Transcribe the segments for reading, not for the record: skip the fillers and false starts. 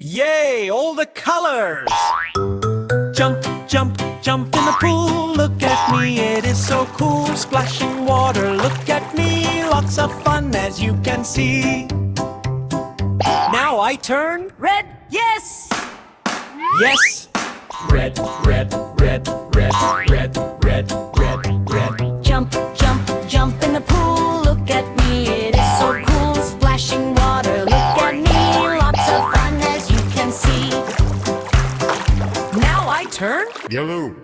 Yay, all the colors! Jump, jump, jump in the pool. Look at me, it is so cool. Splashing water, look at me. Lots of fun as you can see. Now I turn Red, yes! yes. Red, red, red, red, red, red, red, red. Jump, jump, jump in the pool. Look at me, it is so cool. Splashing water, look at me. Lots of fun as you can see. Now I turn Yellow.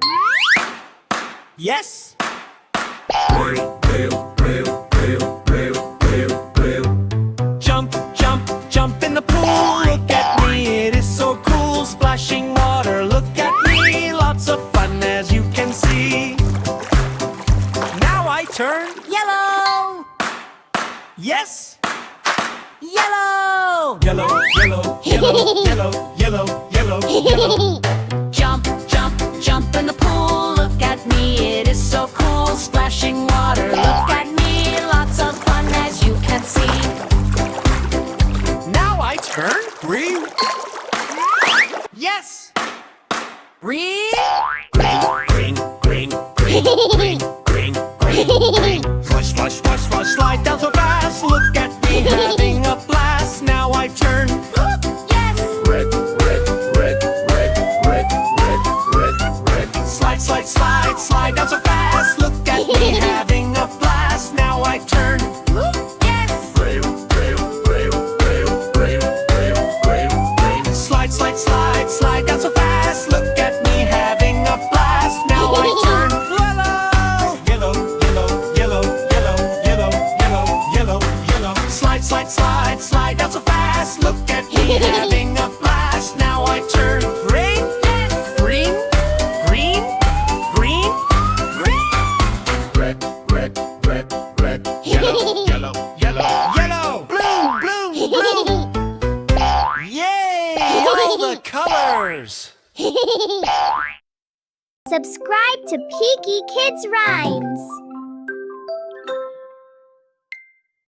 yes. Jump, jump, jump in the pool. Look at me, it is so cool. Splashing water, look at me. Lots of fun as you can see. Now I turn Yellow, yes. yellow. Yellow, yellow, yellow, yellow, yellow, yellow, yellow. Jump, jump, jump in the pool. Look at me, it is so cool. Splashing water, look at me. Lots of fun as you can see. Now I turn green. Yes. Green, Green, green, green, green, green, green, green, green. Flush, flush, flush, flush, slide down so fast. Look at me having a blast. Now I turn yes. red, red, red, red, red, red, red, red. Slide, slide, slide, slide down so fast. Look at me having a blast. Now I turn Yes. rail, rail, rail, rail, rail, rail, rail, rail. Slide, slide, slide, slide down so fast. Look at me having a blast. Now I turn yellow, yellow, yellow, yellow, yellow, yellow, yellow, yellow. Slide, slide, slide, slide down so fast. Look at me having a blast. Now I turn green, green, green, green, green. Red, red, red, red, yellow, yellow, yellow, yellow. Bloom, bloom, bloom. Yay! All the colors! Subscribe to Piki Kids Rhymes.